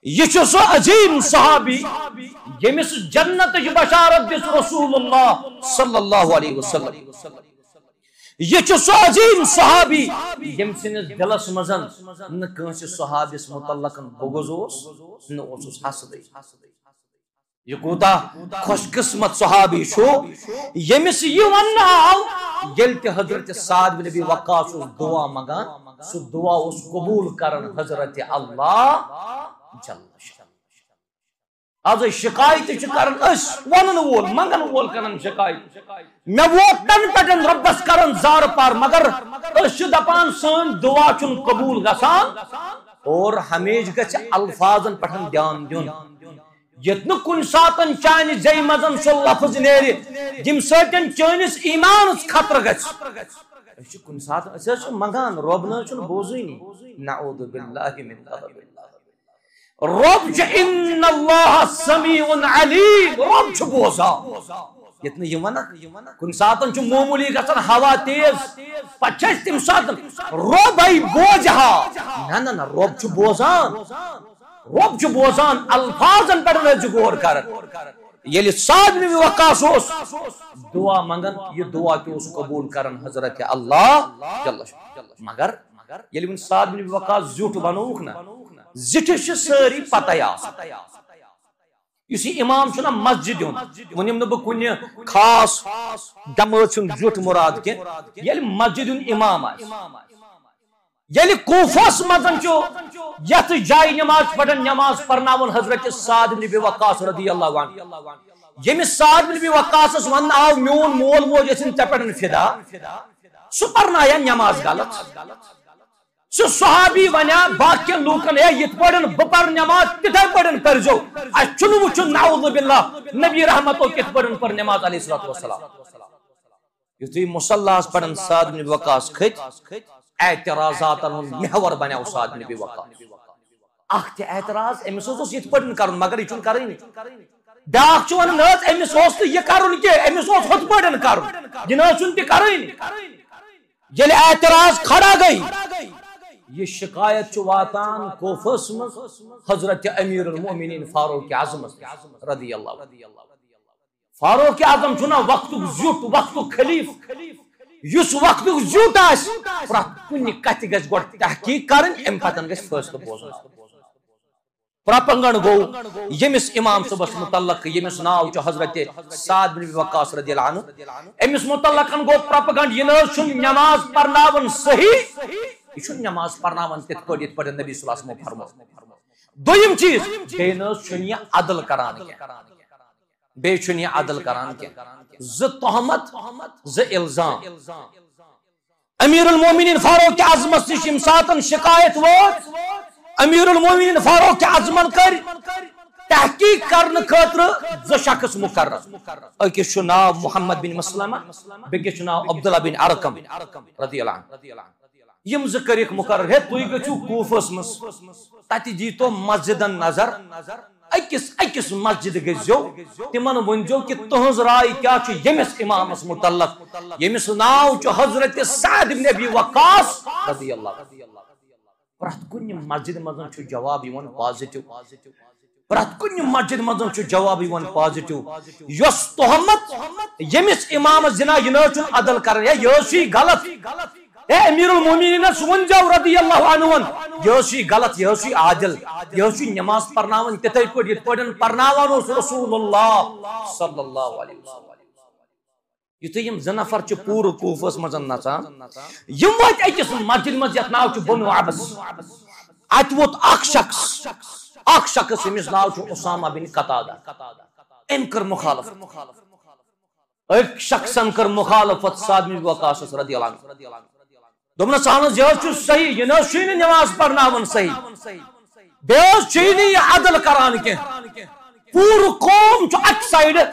یہ چھُ سُہ عظیم صحابی ییٚمِس جنتٕچ بشارت دِژ رسول اللہ صلی اللہ علیہ وسلم یہ چھُ سُہ عظیم صحابی ییٚمہِ سٕنٛدِس دلس منٛز نہٕ کٲنٛسہِ صحابیس متعلق بغض اوس نہٕ اوسُس حسدٕے یہ کوتاہ خوش قسمت صحابی چھُ ییٚمِس یہِ وننہٕ آو ییٚلہِ تہِ حضرت سعد بن ابی وقاص اوس دعا منگان سُہ دعا اوس قبوٗل کران حضرت اللہ جل شانہ آز شکایت چھِ کران أسۍ ونن وول منگن وول کران شکایت مےٚ ووت تن پٮ۪ٹھ رۄبس کران زارٕ پار مگر أسۍ چھِ دپان سٲنۍ دعا چھُنہٕ قبوٗل گژھان اور ہمیشہ گژھِ الفاظن پٮ۪ٹھ دھیان دیُن یتن کن ساتن چانہ زی مزن سو لفظ نیرِ یم سۭتۍ چٲنِس ایمانس خطرٕ گژھِ أسۍ چھِ کُنہِ ساتہٕ أسۍ حظ چھِ منگان رۄب نہ حظ چھُنہٕ بوزٲنی نعوذ باللہ من غضب اللہ رب چھُ ان اللہ سمیع علیم رب چھُ بوزان یتن یہ ونکھ کُنہِ ساتہٕ چھُ معموٗلی گژھان ہوا تیز پتہٕ چھِ أسۍ تمہِ ساتہٕ رۄبے بوزہا نہ نہ رب چھُ بوزان رب چھُ بوزان الفاظن پٮ۪ٹھ ٲسۍ زِ غور کران ییٚلہِ سعد بن وقاص اوس دعا منگان یہ دعا تہِ اوس قبوٗل کران حضرت اللہ جل مگر ییٚلہِ وۄنۍ سعد بن وقاص زیُٹھ بنووُکھ نا زِٹھِس چھِ سٲری پتہ آسان یُس یہِ امام چھُنہ مسجد ہُنٛد وۄنۍ نِمہٕ نہٕ بہٕ کُنہِ خاص جمٲژ ہُنٛد زیُٹھ مُراد کینٛہہ ییٚلہِ مسجد ہُنٛد امام آسہِ ییٚلہِ کوفس منٛز چھُ یتھ جایہِ نماز پڑھن نماز پرناون حضرت سعد بن وقاص رضی اللہ عنہ ییٚمِس سعد بن وقاصس وننہٕ آو میون مول موج ٲسِن ژےٚ پٮ۪ٹھ فدا سُہ پرنایا نماز غلط سُہ صحابی ونیا باقین لوکن ہے یِتھ پٲٹھۍ بہٕ پرٕ نماز تِتھے پٲٹھۍ پٔرزیو اَسہِ چھُنہٕ وٕچھُن نعوذ باللہ نبی رحمتو کِتھ پٲٹھۍ پٔر نماز علیہ الصلوۃ والسلام یُتھُے مُصلاہس پٮ۪ٹھ سعد بن وقاص کھٔتۍ اعتراضاتن ہُنٛد محور بنیو سعد بن وقاص اکھ تہِ اعتراض أمِس اوس یِتھ پٲٹھۍ کرُن مگر یہِ چھُنہٕ کرٲنی بیاکھ چھُ ونان نہ حظ أمِس اوس نہٕ یہِ کرُن کینٛہہ أمِس اوس ہُتھ پٲٹھۍ کرُن یہِ نہ حظ چھُنہٕ تہِ کرٲنی ییٚلہِ اعتراض کھڑا گٔے یہ شکایت چھُ واتان کوفس منٛز حضرت امیر المومنین فاروق اعظم رضی اللہ فاروق اعظم چھُنہ وقتُک زیُٹھ وقتُک خلیف یُس وقتُک زیُٹھ آسہِ پرٛٮ۪تھ کُنہِ کتھِ گژھِ گۄڈٕ تحقیق کرٕنۍ امہِ پتہٕ گژھِ فٲصلہٕ بوزناوُن پرپنگن گوٚو ییٚمِس امام صٲبس متعلق ییٚمِس ناو چھُ حضرت سعد بن وقاص رضی اللہ عنہ أمِس متعلق گوٚو پرپگنڈ یہِ نہ حظ چھُنہٕ نماز پرناوان صحیح یہ چھُنہٕ نماز پرناوان تِتھ پٲٹھۍ یِتھ پٲٹھۍ نبی صلی اللہ علیہ وسلم فرموو دوٚیِم چیٖز بیٚیہِ نہ حظ چھُنہٕ یہِ عدل کران کینٛہہ بیٚیہِ چھُنہٕ یہِ عدل کران کینٛہہ زٕ تہمت زٕ الزام امیر المومنین فاروق اعظمس نِش ییٚمہِ ساتہٕ شکایت وٲژ امیر المومنین فاروق اعظمن کٔرۍ تحقیق کرنہٕ خٲطرٕ زٕ شخص مقرر أکِس چھُ ناو محمد بن مسلمہ بیٚکِس چھُ ناو عبداللہ بن ارقم رضی اللہ عنہ یم زٕ کٔرِکھ مقرر ہے تُہۍ گٔژھِو کوفس منٛز تتہِ دیٖتو مسجدن نظر أکِس مسجد گٔژھۍزیو تِمن ؤنۍزیو کہِ تُہنٛز راے کیاہ چھُ ییٚمِس امامس متعلق ییٚمِس ناو چھُ حضرت سعد بن ابی وقاص رضی اللہ پرٛٮ۪تھ کُنہِ مسجد منٛز چھُ جواب یِوان پازِٹِو پرٛٮ۪تھ کُنہِ مسجد منٛز چھُ جواب یِوان پازِٹِو یۄس تہمت ییٚمِس امامس زِنا یہِ نہ حظ چھُنہٕ عدل کران ہے یہِ حظ چھُے غلط اے امیر المومنینس ؤنۍزیو رضی اللہ عنہن یہِ حظ چھُے غلط یہِ حظ چھُے عادل یہِ حظ چھُے نماز پرناوان تِتھے پٲٹھۍ یِتھ پٲٹھۍ پرناوان اوس رسول اللہ صلی اللہ علیہ وسلم یُتھُے یِم زٕ نفر چھِ پوٗرٕ کوفس منٛز نژان یِم وٲتۍ أکِس مسجد منٛز یتھ ناو چھُ بنو عبس اتہِ ووت اکھ شخص ییٚمِس ناو چھُ اسامہ بن قتادہ أمۍ کٔر مخالفت أکۍ شخصن کٔر مخالفت سعد بن وقاصس رضی اللہ عنہ دوٚپنس اہن حظ یہِ حظ چھُ صحیح یہِ نہ حظ چھُے نہٕ نماز پرناوان صحیح بیٚیہِ حظ چھُے نہٕ یہِ عدل کران کینٛہہ پوٗرٕ قوم چھُ اکہِ سایڈٕ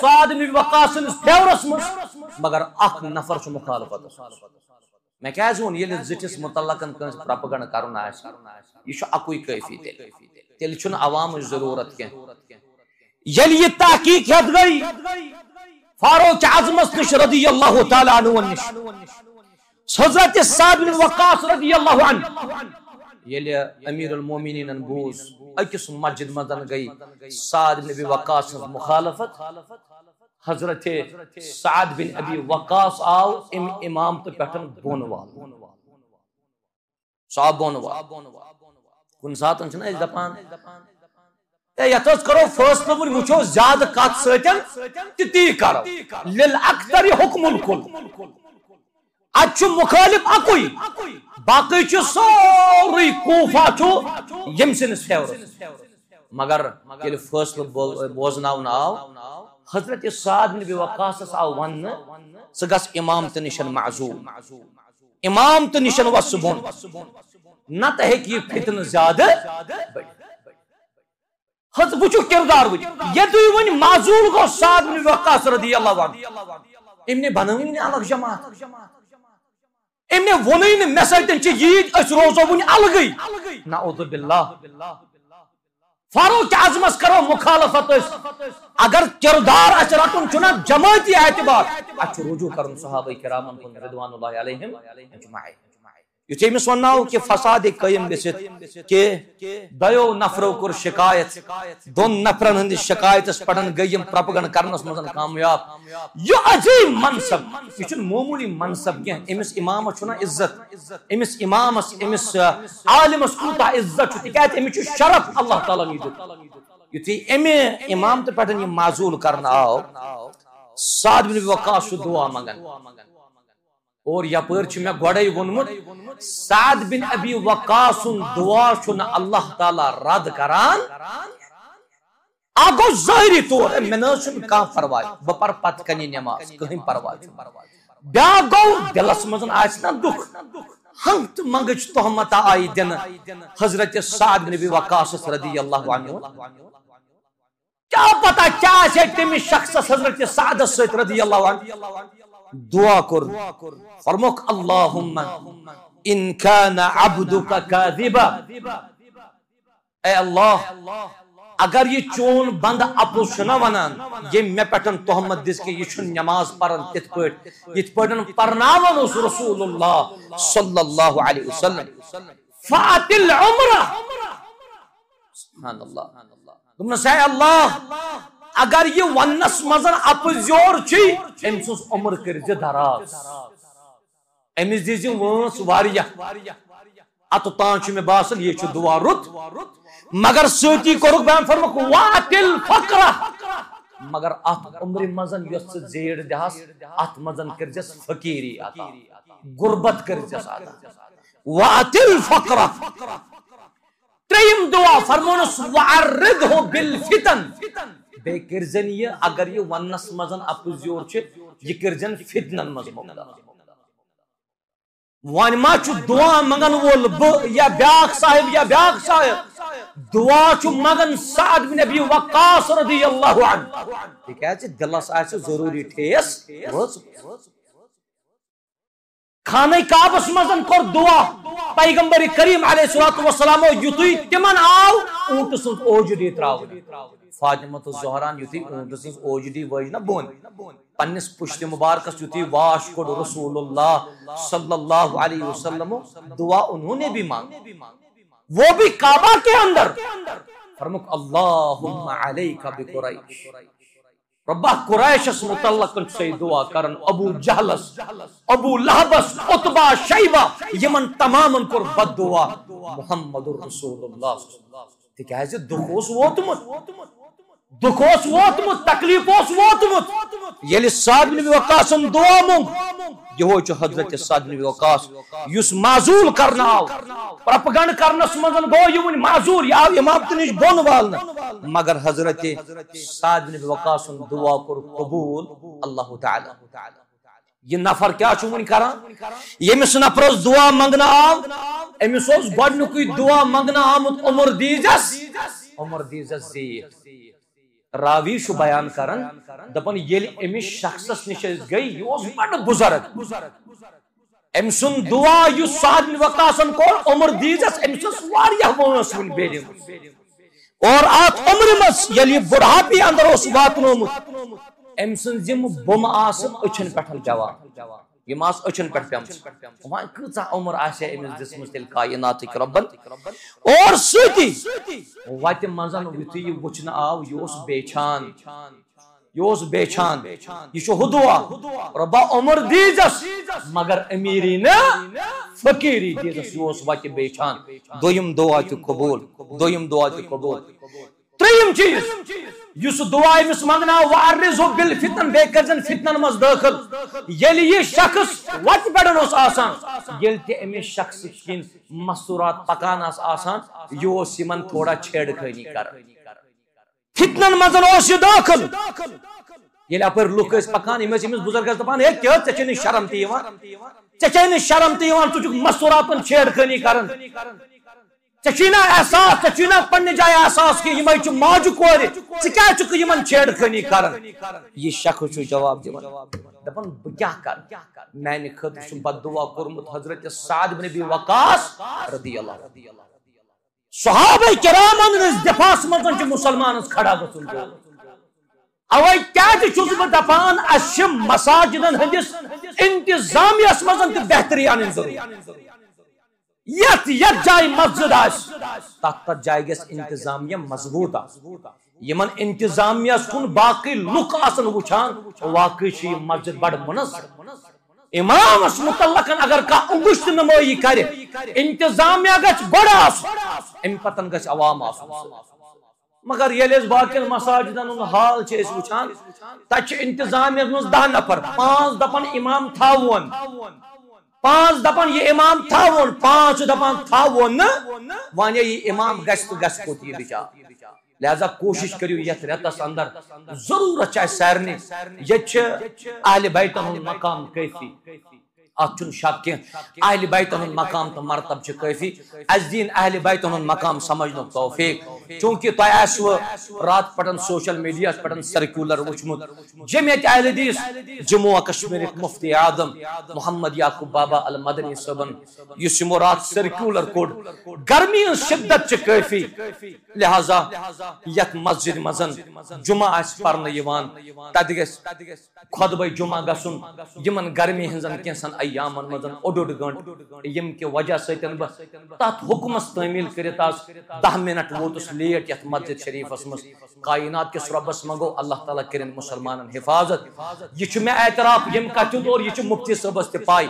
سعد بن وقاص سٕنٛدِس فیورس منٛز مگر اکھ نفر چھُ مخالفت مےٚ کیازِ ووٚن ییٚلہِ زِٹھِس متعلق کٲنٛسہِ پرپگنڈ کرُن آسہِ یہِ چھُ اکُے کٲفی تیٚلہِ چھُنہٕ عوامٕچ ضروٗرت کینٛہہ ییٚلہِ یہِ تحقیق ہیٚتھ گٔے فاروق اعظمس نِش رضی اللہ تعالیٰ عنہن نِش حضرت سعد بن وقاص رضی اللہ عنہ ییٚلہِ امیر المومنینن بوٗز أکِس مسجد منٛز گٔے سعد بن ابی وقاص سٕنٛز مخالفت حضرت سعد بن ابی وقاص آو امہِ امامتہٕ پٮ۪ٹھ بۄن والنہٕ سُہ آو بۄن والنہٕ کُنہِ ساتہٕ چھِنہ أسۍ دپان اے یتھ حظ کرو فٲصلہٕ وۄنۍ وٕچھو زیادٕ کتھ سۭتۍ تِتی کرو لِلْأَكْثَرِ حُكْمُ الْكُلِّ اتہِ چھُ مُخٲلِف اکُے باقٕے چھُ سورُے کوفہ چھُ ییٚمہِ سٕنٛدِس فیورس مگر ییٚلہِ فٲصلہٕ بوزناونہٕ آو حضرت سعد بن ابی وقاصس آو وننہٕ ژٕ گژھ امامتہٕ نِشن معزوٗل امامتہٕ نِشن وس ژٕ بۄن نتہٕ ہیٚکہِ یہِ فتنہٕ زیادٕ بٔڑِتھ حض وچو کردار وچ یدوی ون معزول گو سعد بن وقاص رضی اللہ عنہ ام نے بنوین الگ جماعت ام نے ونین مے سۭتۍ چھ یید اس روزو ون الگی نعوذ باللہ فاروق اعظمس کرو مخالفت اگر کردار اچ رٹن چھنا جماعتی اعتبار اچ رجوع کرن صحابہ کرامن کن رضوان اللہ علیہم اجمعین یہ امس وناو کہ فساد قائم گژھت کہ دیو نفرو کور شکایت دون نفرن ہند شکایت پڑھن گیم پروپیگنڈ کرنس مزن کامیاب یہ عظیم منصب یہ معمولی منصب کی امس امامس چھنا عزت امس امامس امس عالمس کوتا عزت تکیاز امس شرف اللہ تعالی نے دت یتھی امی امام تو پٹن یہ معزول کرنا آو سعد بن وقاص دعا منگن اور یپر چھ میں گوڑے ونمت سعد بن ابی وقاص دعا چھنا اللہ تعالی رد کران آگو ظاہری طور میں نشن کا پرواہ بپر پت کنی نماز کہیں پرواہ بیا گو دلس مزن آسنا دکھ ہنگت منگچ تہمت آئی دن حضرت سعد بن ابی وقاص رضی اللہ عنہ کیا پتا کیا ہے تمی شخص حضرت سعد سید رضی اللہ عنہ دعا کر فرموک اللہم ان کان عبدک کاذبا اے اللہ اگر یہ چون بند اپو شنا ونان یہ میں پٹن تہمت دس کہ یہ چھن نماز پرن تت پٹ یہ پٹن پرناون اس رسول اللہ صلی اللہ علیہ وسلم فات العمرہ سبحان اللہ تم نے سہے اللہ اگر یہ ونس مزن اپزیور چھی امسوس عمر کرزی دراز امس دیزی ونس واریا اتو تانچ میں باسل یہ چھو دعا رت مگر سوتی کرک بین فرمک واتل فقرہ مگر ات عمر مزن یس زیر دہاس ات مزن کرزیس فقیری آتا غربت کرزیس آتا واتل فقرہ تریم دعا فرمونس وعرضہ بالفتن بے کرزن یہ اگر یہ ونس مزن اپزیور چھے یہ کرزن فتنن مزن مبدا وانما چھو دعا مگن وول یا بیاق صاحب دعا چھو مگن سعد بن ابی وقاص رضی اللہ عنہ ٹھیک ہے چھے دلس آئے ضروری ٹھیس خانہ کعبس مزن کر دعا پیغمبر کریم علیہ السلام یتوی تمن آو اونٹ سنس اوجدی تراو فاطمہ الزہران یتھی اونٹ سنس اوجدی وجنا بون پنس پشت مبارکس یتھی واش کوڑ رسول اللہ صلی اللہ علیہ وسلم دعا انہوں نے بھی مانگ وہ بھی کعبہ کے اندر فرمک اللہم علیک بقریش ربہ قریشس متعلق سے دعا کرن ابو جہلس ابو لہبس عتبہ شیبہ یمن تمامن کر بد دعا محمد رسول اللہ تکیاز دکھوس ووتمت تکلیفوس ووتمت یلی سعد بن وقاص دعا مونگ یہ ہوئی حضرت سعد بن وقاص یس معزول کرنا آو پرپگنڈ کرنس مزن گو یہ معزول یا امامت نش بون والنا مگر حضرت سعد بن وقاص دعا کر قبول اللہ تعالی یہ نفر کیا چھو کران یہ مس نفر دعا منگنا آو امس گۄڈنیُکُے دعا منگنا آمت عمر دیزس زیر راوی شو بیان کرن دپن یل امس شخصس نش گئی یہ بڑ بزرگ ام سن دعا یس سعد بن وقاصن کو عمر دیزس امس واریاہ وانس ون بیلم اور ات عمر مس یلی بڑھاپی اندر اس واتنومت ام سن زم بم آسن اچھن پٹھل جواب یہ ماس اچھن پٹھ پیام وہاں کتا عمر آسے امس دسمس تیل کائنات ربن اور سیتی وات منزن ویتی یہ وچھنا آو یوس بیچان یہ شو ہدوا ربا عمر دیزس مگر امیری نا فقیری دیزس یوس وات بیچان دویم دعا کی قبول تریم چیز یس دعا امس منگنا وعرض بالفتن بے کرزن فتنن مز داخل یلی یہ شخص وت پڑن اس آسان یل تے امس شخص کن مستورات پکان آسان یہ یمن تھوڑا چھیڑ خانی کر فتنن مزن اس داخل یل اپر لوک اس پکان امس بزرگ دپان ہے کیا ژے شرم تی یوان ژے شرم تی یوان تو مستوراتن چھیڑ خانی کرن چچینا احساس چچینا پنہ جائے احساس کہ یہ چھ ماجہ کور ژٕ چھ یمن چھیڑ خانی کران یہ شخص چھ جواب دِوان دپان بہ کیا کر میانہ خاطر چھ بد دعا کورمت حضرت سعد بن ابی وقاص رضی اللہ عنہ صحابہ کرامن ہنٛدِس دفاعس منٛز چھ مسلمانس کھڑا گژھُن اوے کیازِ چھُس بہٕ دپان اَسہِ چھِ مساجدن ہٕنٛدِس انتظامیہس منٛز تہِ بہتری انٕنۍ ضروٗرت یت جائے مسجد تت جائے گژھِ انتظامیہ مضبوط یمن انتظامیہس کن باقی لُکھ آسن وچھان واقعی چھ یہ مسجد بڑ منظم امامس متعلق اگر کانٛہہ انگشت نمٲیی کرِ انتظامیہ گژھِ گۄڈٕ آسُن امہِ پتن گژھِ عوام آسُن مگر ییٚلہِ أسۍ باقین مساجدن ہُنٛد حال چھِ أسۍ وچھان تتہِ چھِ انتظامیہس منٛز 10 نفر 5 دپان امام تھاوون 5 دپان یہ امام تھاون 5 دپان تھاون ونے یہ امام گژھِ تہٕ گژھِ کوٚت یہِ بِچار لہذا کوشش کریو یتھ رٮ۪تس اندر ضرورت چھِ اَسہِ سارنٕے ییٚتہِ چھِ اہلِ بیتن ہُنٛد مقام کٲفی ات چھُنہٕ شک کینٛہہ اہلِ بیتن ہُنٛد مقام تہٕ مرتب چھِ کٲفی اَسہِ دِیِن اہلِ بیتن ہُنٛد مقام سمجھنُک توفیق چونکہ تۄہہِ آسوٕ رات پٮ۪ٹھ سوشل میڈیاہس پٮ۪ٹھ سرکیولر وٕچھمُت جمعیت اہل حدیث جموں و کشمیرٕکۍ مفتی اعظم محمد یعقوب بابا المدنی صٲبن یُس یِمو رات سرکیولر کوٚڑ گرمی ہٕنٛز شدت چھِ کٲفی لہذا یتھ مسجد منٛز جمعہ آسہِ پرنہٕ یِوان تتہِ گژھِ خۄطبہ جمعہ گژھُن یِمن گرمی ہٕنٛزن کینٛژن ایامن منٛز اوٚڑ گٲنٛٹہٕ ییٚمہِ کہِ وجہ سۭتۍ بہٕ تتھ حُکمس تعمیل کٔرِتھ آز 10 منٹ ووتُس لیٹ یتھ مسجد شریفس منٛز کائنات کس رۄبس منگو اللہ تعالیٰ کرن مسلمانن حفاظت یہ چھُ مےٚ اعتراف ییٚمہِ کتھِ ہُنٛد اور یہ چھُ مفتی صٲبس تہِ پاے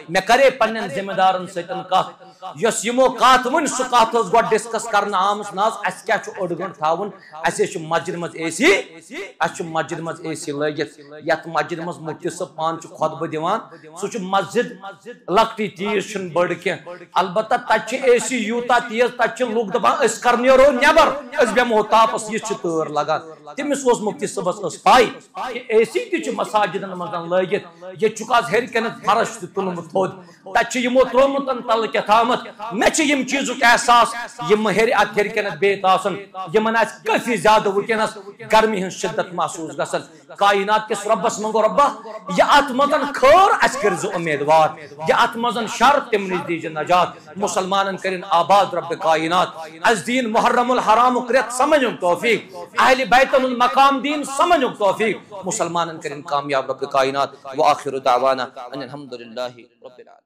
مےٚ کرے پننٮ۪ن ذمہ دارن سۭتۍ کتھ یۄس یِمو کتھ ؤنۍ سُہ کتھ ٲس گۄڈٕ ڈسکس کرنہٕ آمٕژ نہ حظ اسہِ کیٛاہ چھُ اوٚڑ گٲنٛٹہٕ تھاوُن اسہِ چھُ مسجد منٛز اے سی اسہِ چھُ مسجد منٛز اے سی لٲگِتھ یتھ مسجد منٛز مفتی صٲب پانہٕ چھُ خۄطبہٕ دِوان سُہ چھُ مسجد لۄکٹٕے تیٖژ چھُنہٕ بٔڑ کینٛہہ البتہ تتہِ چھِ اے سی یوٗتاہ تیز تتہِ چھِ لُکھ دپان أسۍ کر نیرو نٮ۪بر أسۍ بیٚہمو تاپس یہِ چھِ تۭر لگان تٔمِس اوس مفتی صٲبس ٲس پاے کہِ اے سی تہِ چھُ مساجدن منٛز لٲگِتھ ییٚتہِ چھُکھ آز ہیٚرِ کٔنٮ۪تھ فرش تہِ تُلمُت تھوٚد تتہِ چھُ یِمو تروومُت تلہٕ کیٛاہتامتھ مےٚ چھِ یِم چیٖزُک احساس یِم اتھ ہیٚرِ کٔنٮ۪تھ بِہِتھ آسن یِمن آسہِ کٲفی زیادٕ وٕنکیٚنس گرمی ہٕنٛز شدت محسوٗس گژھان کائنات کِس رۄبس منگو رۄبا یہِ اتھ منٛز خٲر اسہِ کٔرۍ زِ اُمیدوار یہِ اتھ منٛز شر تِم نِش دیٖزِ نجات مسلمانن کٔرِن آباد رۄبِ کائنات اسہِ دِیِن محرم الحرامُک رٮ۪تھ سمجھنُک توفیق اہلِ بیتن ہُنٛد مقام دِیِن سمجھنُک توفیق مسلمانن کٔرِن کامیاب رۄبِ کائنات وآخر دعوانا ان الحمد للہ رب العالمین.